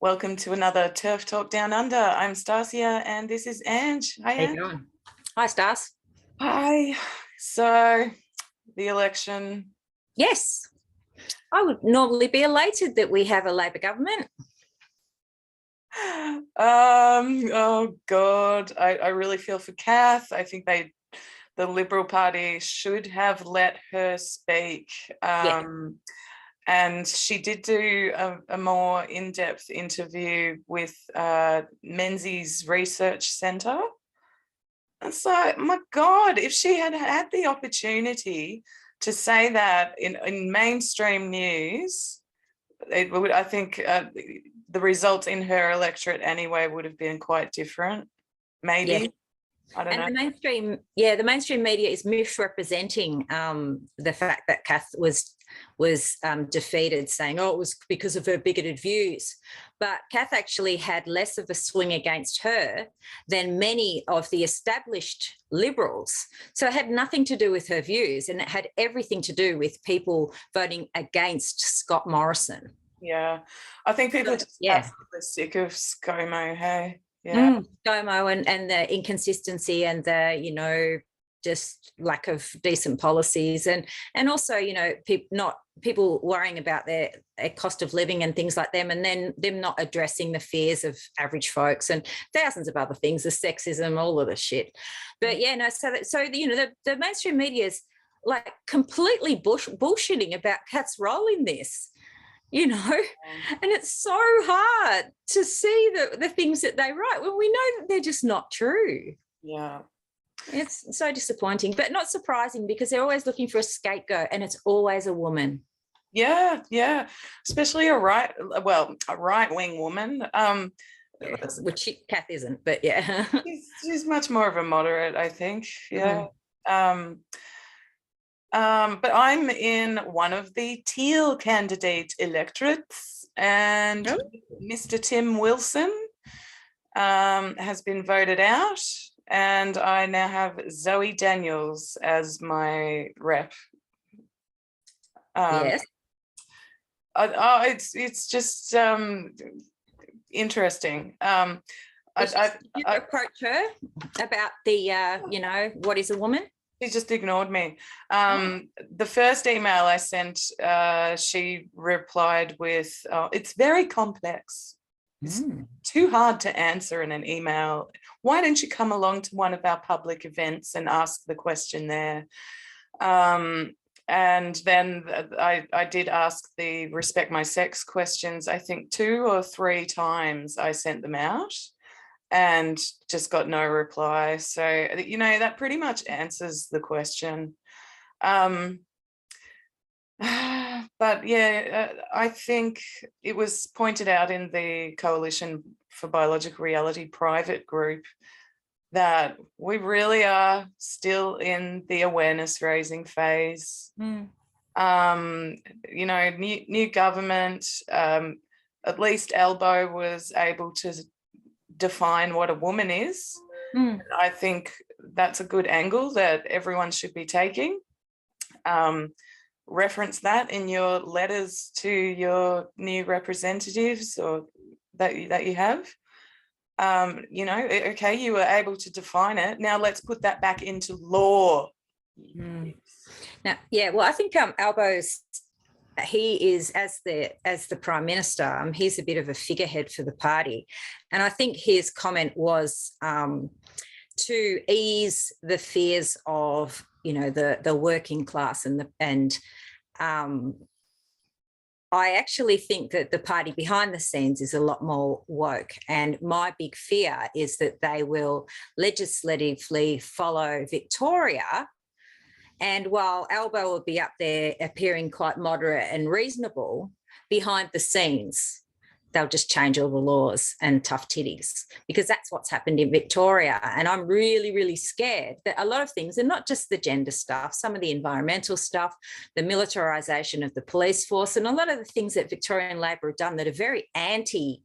Welcome to another TERF Talk Down Under. I'm Stassja and this is Ange. Hi, How Ange. you going? Hi, Stas. Hi. So, the election. Yes, I would normally be elated that we have a Labor government. Oh God, I really feel for Kath. I think the Liberal Party should have let her speak. And she did do a more in-depth interview with Menzies Research Centre. And so, my God, if she had had the opportunity to say that in mainstream news, I think the results in her electorate anyway would have been quite different, maybe. Yes. I don't know. The mainstream media is misrepresenting the fact that Kath was defeated, saying, oh, it was because of her bigoted views. But Kath actually had less of a swing against her than many of the established Liberals. So it had nothing to do with her views, and it had everything to do with people voting against Scott Morrison. Yeah, I think people just absolutely sick of ScoMo, hey? Yeah. ScoMo and the inconsistency and the, just lack of decent policies and also, people worrying about their cost of living and things like them, and then them not addressing the fears of average folks and thousands of other things, the sexism, all of the shit. But the mainstream media is like completely bullshitting about Kath's role in this. And it's so hard to see the things that they write when we know that they're just not true. Yeah. It's so disappointing, but not surprising because they're always looking for a scapegoat, and it's always a woman. Yeah. Especially a right-wing woman. Which Kath isn't, but yeah. she's much more of a moderate, I think. Yeah. But I'm in one of the Teal candidate electorates, and Mr. Tim Wilson has been voted out, and I now have Zoe Daniels as my rep. Yes. It's just interesting. Did you approach her about the, what is a woman? She just ignored me. The first email I sent, she replied with, it's very complex. It's too hard to answer in an email. Why don't you come along to one of our public events and ask the question there? And then I did ask the respect my sex questions, I think 2 or 3 times I sent them out, and just got no reply. So, that pretty much answers the question. But yeah, I think it was pointed out in the Coalition for Biological Reality private group that we really are still in the awareness raising phase. New government, at least Elbow was able to define what a woman is. I think that's a good angle that everyone should be taking. Reference that in your letters to your new representatives or that you have. Okay, you were able to define it. Now let's put that back into law. Now, well, I think Albo's, he is, as the Prime Minister, he's a bit of a figurehead for the party. And I think his comment was to ease the fears of, the working class and I actually think that the party behind the scenes is a lot more woke, and my big fear is that they will legislatively follow Victoria, and while Albo will be up there appearing quite moderate and reasonable, behind the scenes they'll just change all the laws and tough titties, because that's what's happened in Victoria. And I'm really, really scared that a lot of things, and not just the gender stuff, some of the environmental stuff, the militarisation of the police force, and a lot of the things that Victorian Labor have done that are very anti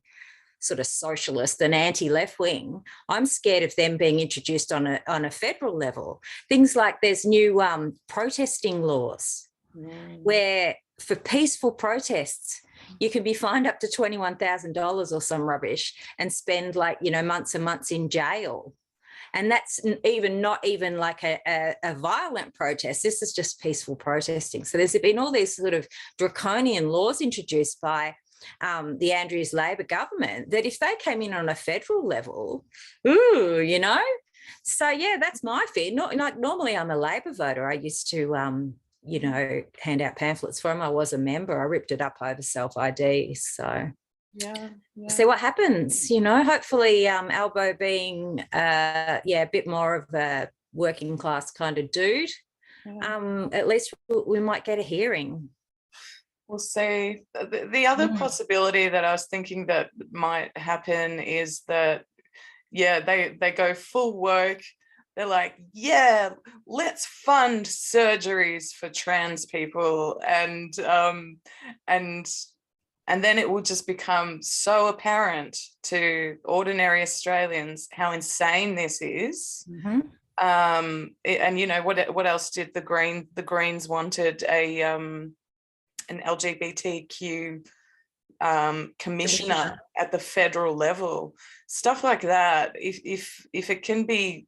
sort of socialist and anti-left wing, I'm scared of them being introduced on a federal level. Things like there's new protesting laws where for peaceful protests, You can be fined up to $21,000 or some rubbish and spend like, months and months in jail. And that's not even like a violent protest. This is just peaceful protesting. So there's been all these sort of draconian laws introduced by the Andrews Labor government that if they came in on a federal level, So, yeah, that's my fear. Normally I'm a Labor voter. I used to, hand out pamphlets for them. I was a member. I ripped it up over self-ID. So... Yeah. See what happens, hopefully Albo being a bit more of a working class kind of dude, at least we might get a hearing. We'll see. The other possibility that I was thinking that might happen is that they go full woke. They're like, let's fund surgeries for trans people, and then it will just become so apparent to ordinary Australians how insane this is. And what else did the Greens wanted an LGBTQ commissioner at the federal level, stuff like that. If it can be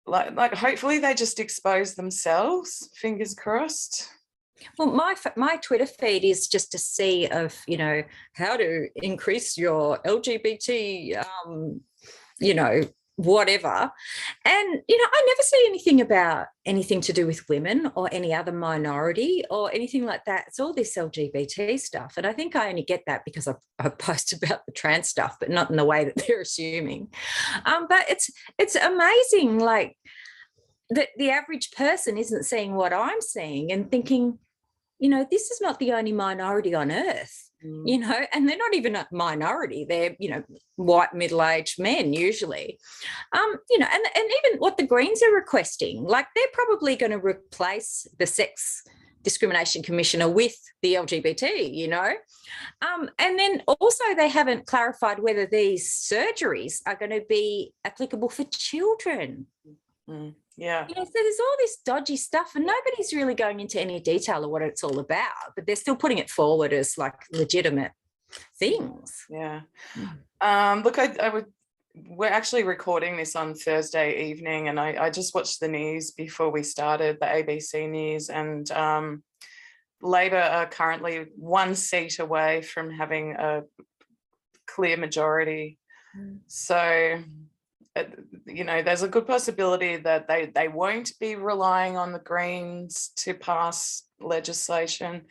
like hopefully they just expose themselves, fingers crossed. Well, my Twitter feed is just a sea of, how to increase your LGBT, whatever. And, I never see anything about anything to do with women or any other minority or anything like that. It's all this LGBT stuff. And I think I only get that because I post about the trans stuff, but not in the way that they're assuming. But it's amazing, like, that the average person isn't seeing what I'm seeing and thinking, this is not the only minority on earth, and they're not even a minority. They're, white middle-aged men usually, and even what the Greens are requesting, like they're probably going to replace the Sex Discrimination Commissioner with the LGBT, and then also they haven't clarified whether these surgeries are going to be applicable for children. Yeah. So there's all this dodgy stuff and nobody's really going into any detail of what it's all about, but they're still putting it forward as like legitimate things. Yeah. Look, we're actually recording this on Thursday evening, and I just watched the news before we started, the ABC News, and Labor are currently 1 seat away from having a clear majority. So there's a good possibility that they won't be relying on the Greens to pass legislation,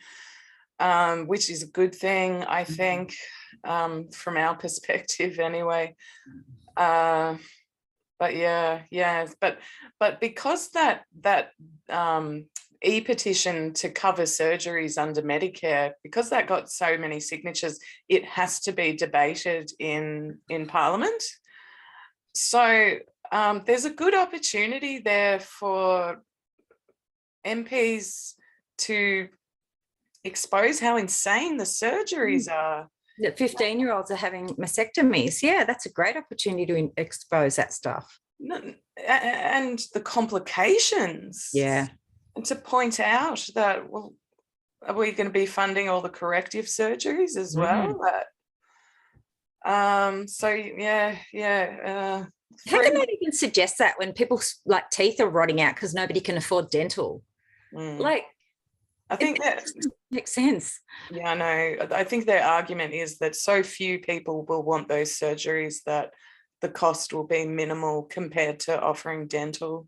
which is a good thing, I think, from our perspective anyway. But because that e-petition to cover surgeries under Medicare, because that got so many signatures, it has to be debated in Parliament. So there's a good opportunity there for MPs to expose how insane the surgeries are. That 15-year-olds are having mastectomies. Yeah, that's a great opportunity to expose that stuff. And the complications. Yeah. And to point out that, well, are we going to be funding all the corrective surgeries as well? How can they even suggest that when people's like teeth are rotting out because nobody can afford dental? Like, I think that makes sense. Yeah, I know. I think their argument is that so few people will want those surgeries that the cost will be minimal compared to offering dental.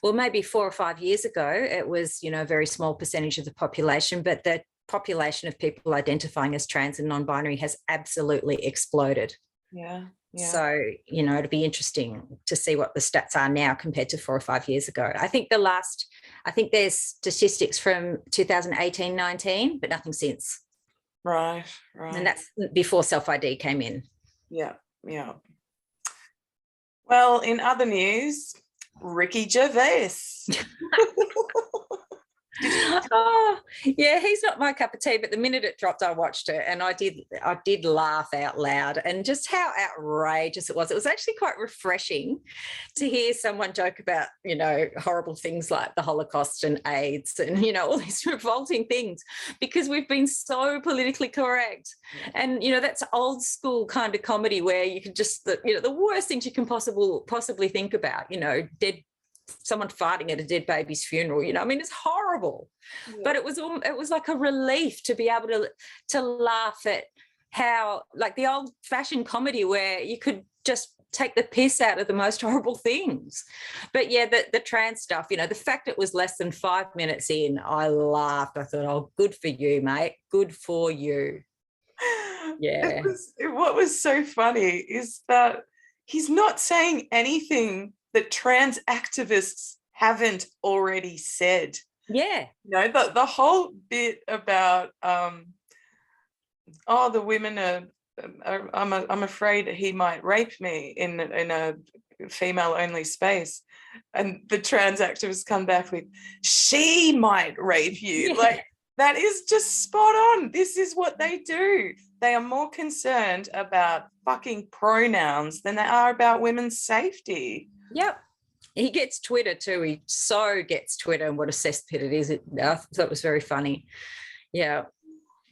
Well, maybe 4 or 5 years ago, it was, a very small percentage of the population, but the population of people identifying as trans and non-binary has absolutely exploded. Yeah. So, it'll be interesting to see what the stats are now compared to 4 or 5 years ago. I think there's statistics from 2018-19, but nothing since. Right. And that's before self-ID came in. Yeah. Well, in other news, Ricky Gervais. Oh, yeah, he's not my cup of tea, but the minute it dropped, I watched it and I did laugh out loud, and just how outrageous it was. It was actually quite refreshing to hear someone joke about, horrible things like the Holocaust and AIDS and, all these revolting things, because we've been so politically correct. And, that's old school kind of comedy where you could just, the worst things you can possibly think about, someone farting at a dead baby's funeral, it's horrible. Yeah. But it was like a relief to be able to laugh at how, like, the old fashioned comedy where you could just take the piss out of the most horrible things. But yeah, the trans stuff, the fact it was less than 5 minutes in, I laughed. I thought, oh, good for you, mate. Good for you. Yeah. What was so funny is that he's not saying anything that trans activists haven't already said. Yeah. The whole bit about the women are I'm afraid he might rape me in a female only space, and the trans activists come back with, she might rape you. Yeah. Like, that is just spot on. This is what they do. They are more concerned about fucking pronouns than they are about women's safety. Yep. He gets Twitter too. He so gets Twitter, and what a cesspit it is. I thought it was very funny. Yeah.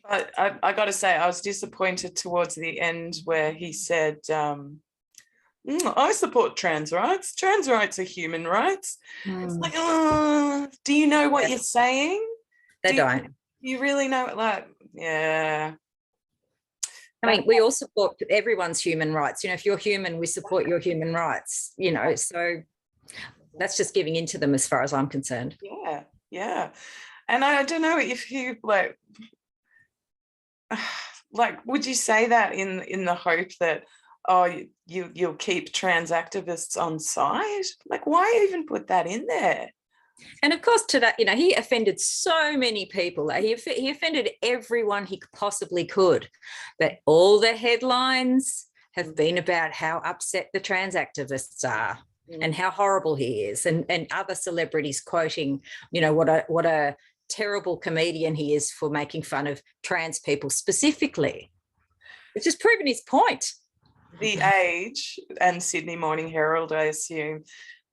But I got to say, I was disappointed towards the end where he said, I support trans rights. Trans rights are human rights. It's like, do you know what you're saying? They don't. You really know it? Like, yeah. I mean, we all support everyone's human rights. If you're human, we support your human rights, so that's just giving into them as far as I'm concerned. Yeah, yeah. And I don't know if you like would you say that in the hope that, you'll keep trans activists on side? Like, why even put that in there? And of course, today, he offended so many people. He offended everyone he possibly could. But all the headlines have been about how upset the trans activists are and how horrible he is, and other celebrities quoting, what a terrible comedian he is for making fun of trans people specifically. It's just proven his point. The Age and Sydney Morning Herald, I assume,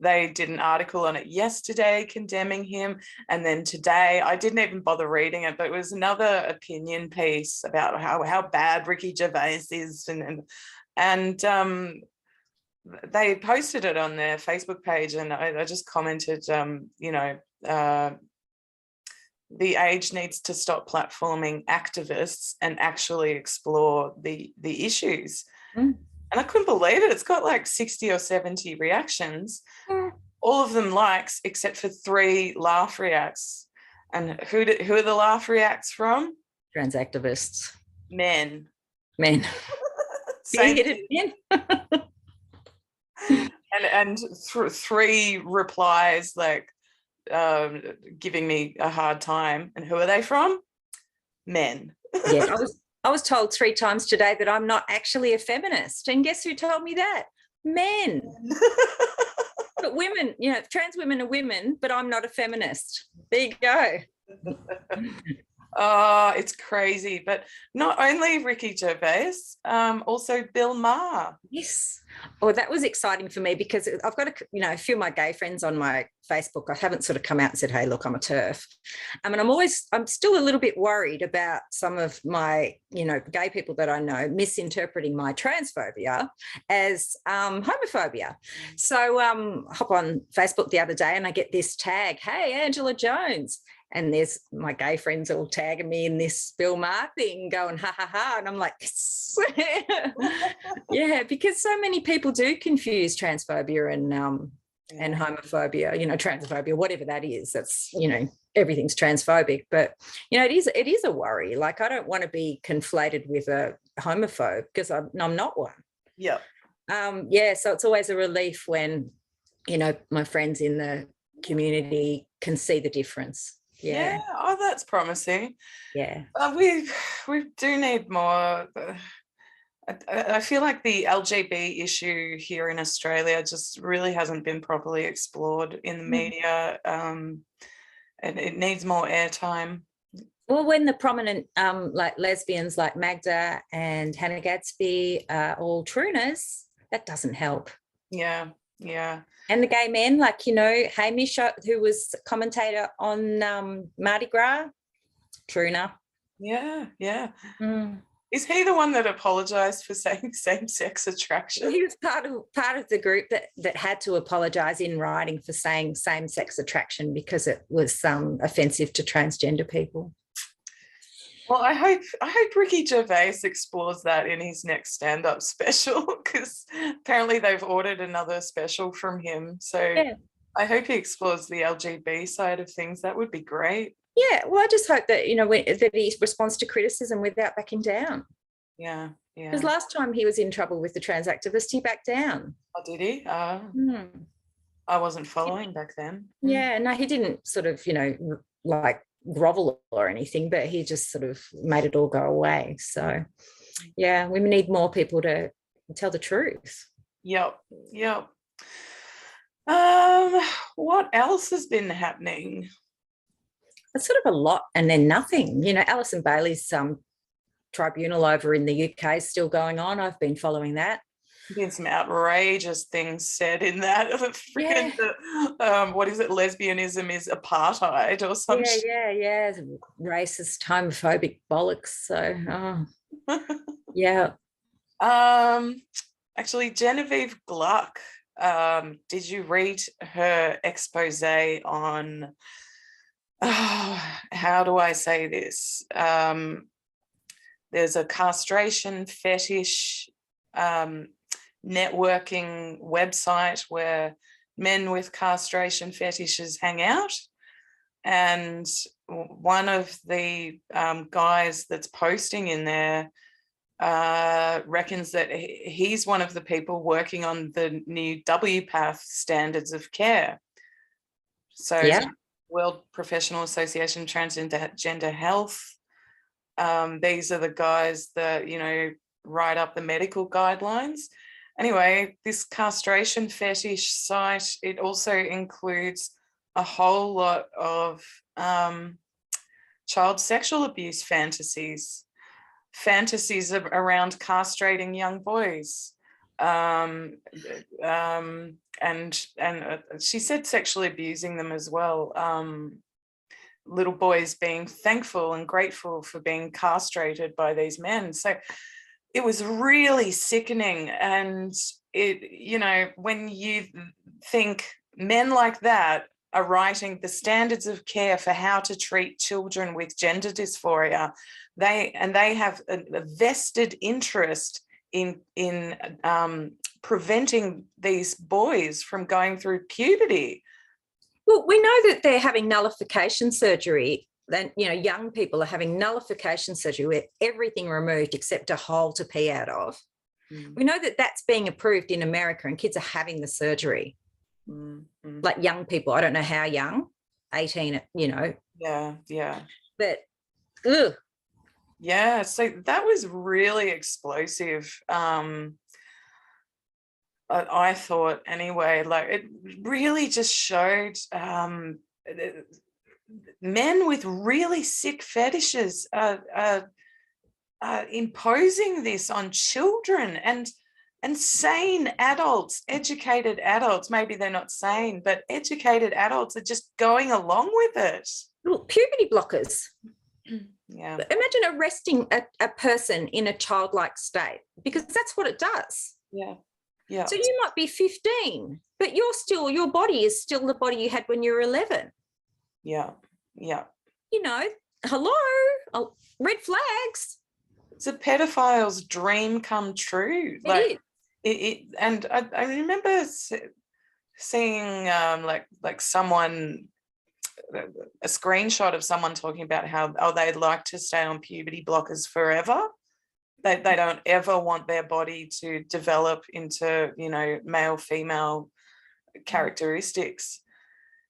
they did an article on it yesterday condemning him, and then today, I didn't even bother reading it, but it was another opinion piece about how bad Ricky Gervais is, and they posted it on their Facebook page, and I just commented, the Age needs to stop platforming activists and actually explore the issues. And I couldn't believe it. It's got like 60 or 70 reactions, all of them likes, except for 3 laugh reacts. And who are the laugh reacts from? Trans activists. Men. Same. Hit it again. and 3 replies like giving me a hard time. And who are they from? Men. Yeah, I was told 3 times today that I'm not actually a feminist. And guess who told me that? Men. But women, trans women are women, but I'm not a feminist. There you go. Oh, it's crazy. But not only Ricky Gervais, also Bill Maher. Yes. Oh, that was exciting for me because I've got a few of my gay friends on my Facebook. I haven't sort of come out and said, hey, look, I'm a TERF. And I'm still a little bit worried about some of my, gay people that I know misinterpreting my transphobia as homophobia. So hop on Facebook the other day and I get this tag, hey, Angela Jones. And there's my gay friends all tagging me in this Bill Maher thing going, ha, ha, ha. And I'm like, yeah, because so many people do confuse transphobia and homophobia, transphobia, whatever that is. That's, everything's transphobic. But, it is a worry. Like, I don't want to be conflated with a homophobe because I'm not one. Yeah. So it's always a relief when, my friends in the community can see the difference. Yeah. Oh, that's promising. Yeah. We do need more. I feel like the LGB issue here in Australia just really hasn't been properly explored in the media. and it needs more airtime. Well, when the prominent like lesbians like Magda and Hannah Gadsby are all trooners, that doesn't help. Yeah, yeah. And the gay men, like, you know, Hamish, who was commentator on Mardi Gras, trooner. Yeah, yeah. Mm. Is he the one that apologized for saying same-sex attraction? He was part of the group that had to apologise in writing for saying same-sex attraction because it was offensive to transgender people. Well, I hope Ricky Gervais explores that in his next stand-up special, because apparently they've ordered another special from him. So yeah. I hope he explores the LGB side of things. That would be great. Yeah, well, I just hope that, you know, that he responds to criticism without backing down. Yeah, yeah. Because last time he was in trouble with the trans activist, he backed down. Oh, did he? I wasn't following back then. Yeah, no, he didn't sort of, you know, like grovel or anything, but he just sort of made it all go away. So, yeah, we need more people to tell the truth. Yep. What else has been happening? It's sort of a lot and then nothing. You know, Alison Bailey's tribunal over in the UK is still going on. I've been following that. Been some outrageous things said in that. Freaking, what is it? Lesbianism is apartheid or something. Yeah. Racist, homophobic bollocks. So, yeah. Actually, Genevieve Gluck. Did you read her expose on? How do I say this? There's a castration fetish networking website where men with castration fetishes hang out, and one of the guys that's posting in there reckons that he's one of the people working on the new WPATH standards of care. So yeah. World Professional Association Transgender Health. These are the guys that, you know, write up the medical guidelines. Anyway, this castration fetish site, it also includes a whole lot of child sexual abuse fantasies around castrating young boys. And she said sexually abusing them as well. Little boys being thankful and grateful for being castrated by these men. So it was really sickening. And it, you know, when you think men like that are writing the standards of care for how to treat children with gender dysphoria, they have a vested interest in preventing these boys from going through puberty. Well, we know that they're having nullification surgery. Then, you know, young people are having nullification surgery where everything removed except a hole to pee out of. We know that that's being approved in America and kids are having the surgery. Like young people, I don't know how young, 18, you know. Yeah. But, ugh. Yeah, so that was really explosive. I thought anyway, like it really just showed men with really sick fetishes imposing this on children, and sane adults, educated adults, maybe they're not sane, but educated adults are just going along with it. Well, puberty blockers. Yeah. Imagine arresting a person in a childlike state, because that's what it does. Yeah. So you might be 15, but your body is still the body you had when you were 11. Yeah. You know, hello, red flags. It's a pedophile's dream come true. And I remember seeing like someone, a screenshot of someone talking about how they'd like to stay on puberty blockers forever. They don't ever want their body to develop into, you know, male female characteristics.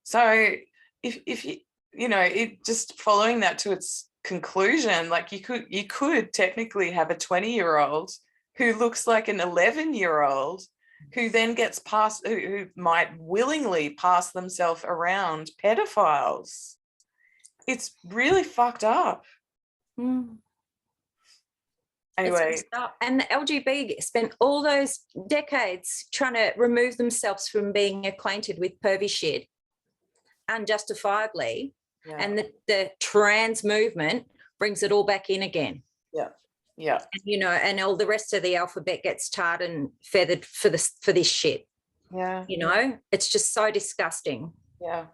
So if you know, it just following that to its conclusion, like you could technically have a 20-year-old who looks like an 11-year-old who then gets passed, who might willingly pass themselves around pedophiles. It's really fucked up. Anyway. And the LGB spent all those decades trying to remove themselves from being acquainted with pervy shit unjustifiably. Yeah. And the trans movement brings it all back in again. Yeah. Yeah. And, you know, and all the rest of the alphabet gets tarred and feathered for this shit. Yeah. You know, it's just so disgusting. Yeah.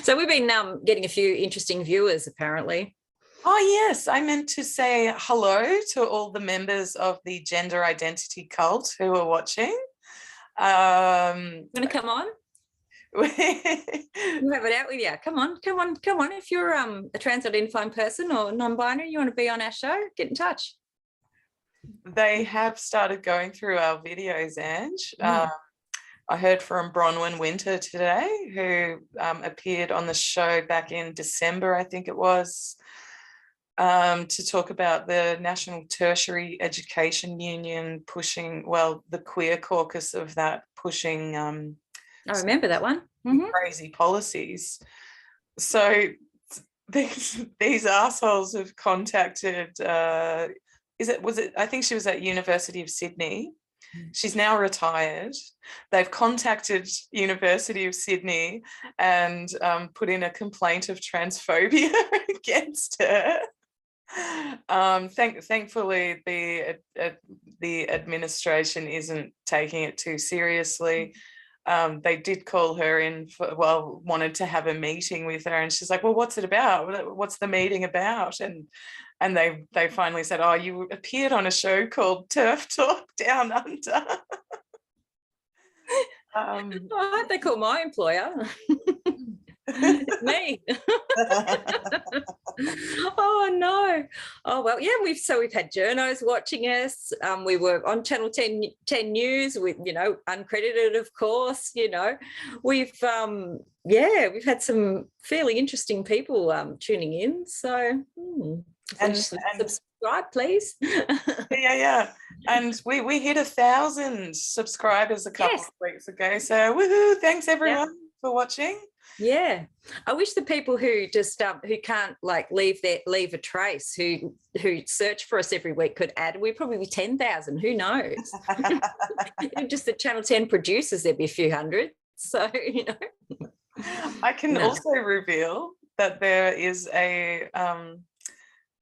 So we've been getting a few interesting viewers, apparently. Oh, yes. I meant to say hello to all the members of the gender identity cult who are watching. You want to come on? We'll have it out with you. Come on. If you're a trans-identifying person or non-binary, you want to be on our show, get in touch. They have started going through our videos, Ange. I heard from Bronwyn Winter today, who appeared on the show back in December, I think it was, to talk about the National Tertiary Education Union pushing, well, the queer caucus of that pushing I remember that one. Crazy policies. So these assholes have contacted I think she was at University of Sydney. She's now retired. They've contacted University of Sydney and put in a complaint of transphobia against her. Thankfully, the administration isn't taking it too seriously. They did call her in wanted to have a meeting with her, and she's like, well, what's it about? What's the meeting about? And they finally said, oh, you appeared on a show called TERFtalkdownunder. They call my employer. It's me. Oh no. Oh well, yeah, we've had journos watching us. We were on Channel 10 News with, you know, uncredited, of course, you know. We've had some fairly interesting people tuning in. So and subscribe, please. Yeah. And we hit 1,000 subscribers a couple of weeks ago. So woohoo, thanks everyone for watching. Yeah, I wish the people who just who can't like leave a trace, who search for us every week could add. We'd probably be 10,000. Who knows? Just the Channel 10 producers, there'd be a few hundred. So you know, I can also reveal that there is a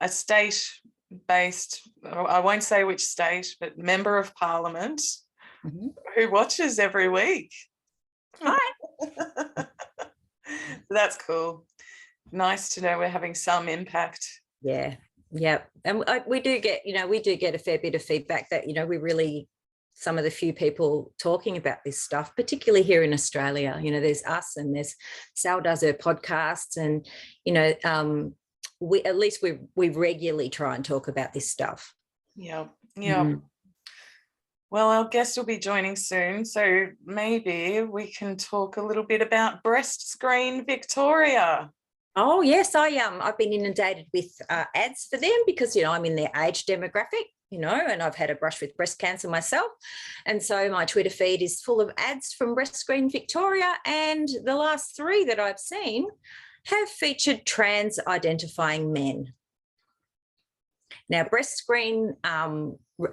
state-based, I won't say which state, but member of Parliament who watches every week. Hi. That's cool. Nice to know we're having some impact. Yeah. And we do get a fair bit of feedback that, you know, we really, some of the few people talking about this stuff, particularly here in Australia, you know, there's us and there's Sal does her podcasts, and, you know, we regularly try and talk about this stuff. Yeah. Well, our guest will be joining soon, so maybe we can talk a little bit about Breast Screen Victoria. Oh yes, I've been inundated with ads for them because, you know, I'm in their age demographic, you know, and I've had a brush with breast cancer myself, and so my Twitter feed is full of ads from Breast Screen Victoria, and the last 3 that I've seen have featured trans identifying men. Now, Breast Screen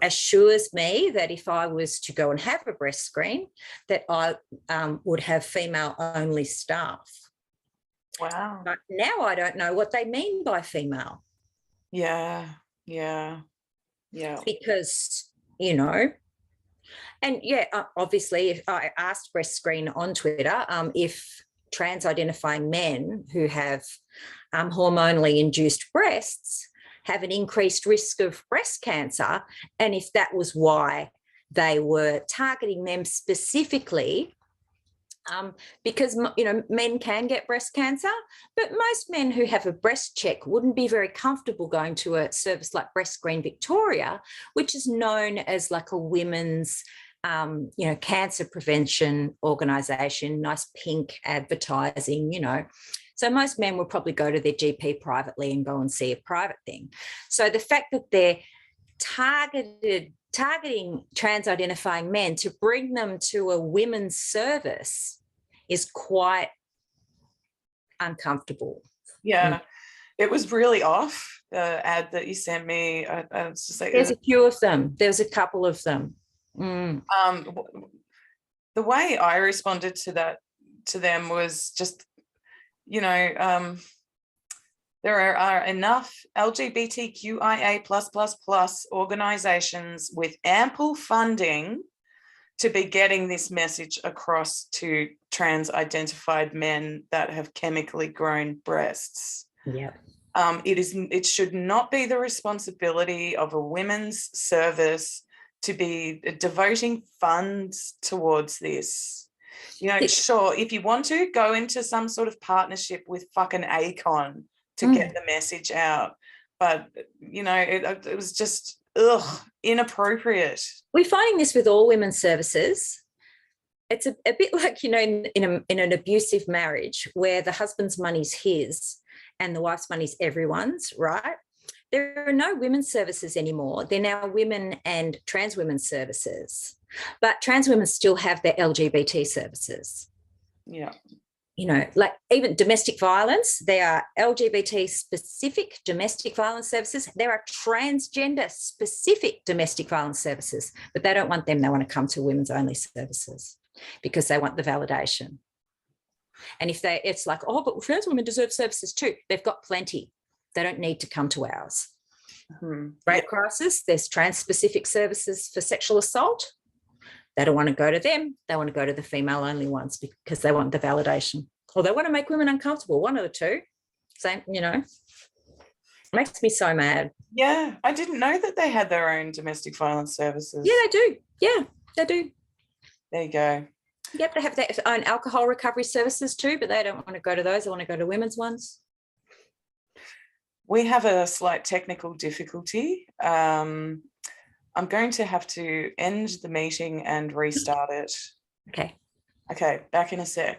assures me that if I was to go and have a breast screen, that I would have female-only staff. Wow. But now I don't know what they mean by female. Yeah. Because, you know, and obviously, if I asked Breast Screen on Twitter if trans-identifying men who have hormonally induced breasts have an increased risk of breast cancer, and if that was why they were targeting them specifically, because, you know, men can get breast cancer, but most men who have a breast check wouldn't be very comfortable going to a service like Breast Screen Victoria, which is known as like a women's you know, cancer prevention organisation, nice pink advertising, you know. So most men will probably go to their GP privately and go and see a private thing. So the fact that they're targeting trans-identifying men to bring them to a women's service is quite uncomfortable. Yeah, it was really off, the ad that you sent me. I was just like, there's a few of them. There's a couple of them. The way I responded to them was just, you know, there are enough LGBTQIA++ organizations with ample funding to be getting this message across to trans-identified men that have chemically grown breasts. Yeah. It should not be the responsibility of a women's service to be devoting funds towards this. You know, sure, if you want to, go into some sort of partnership with fucking Acon to get the message out. But, you know, it was just, inappropriate. We're finding this with all women's services. It's a bit like, you know, in an abusive marriage where the husband's money's his and the wife's money's everyone's, right? There are no women's services anymore. They're now women and trans women's services. But trans women still have their LGBT services. Yeah. You know, like even domestic violence, there are LGBT-specific domestic violence services. There are transgender-specific domestic violence services, but they don't want them. They want to come to women's-only services because they want the validation. And it's like, oh, but trans women deserve services too. They've got plenty. They don't need to come to ours. Rape crisis, there's trans-specific services for sexual assault. They don't want to go to them. They want to go to the female-only ones because they want the validation, or they want to make women uncomfortable. One of the two. Same, you know. It makes me so mad. Yeah, I didn't know that they had their own domestic violence services. Yeah, they do. Yeah, they do. There you go. Yep, they have their own alcohol recovery services too, but they don't want to go to those. They want to go to women's ones. We have a slight technical difficulty. I'm going to have to end the meeting and restart it. Okay. Okay, back in a sec.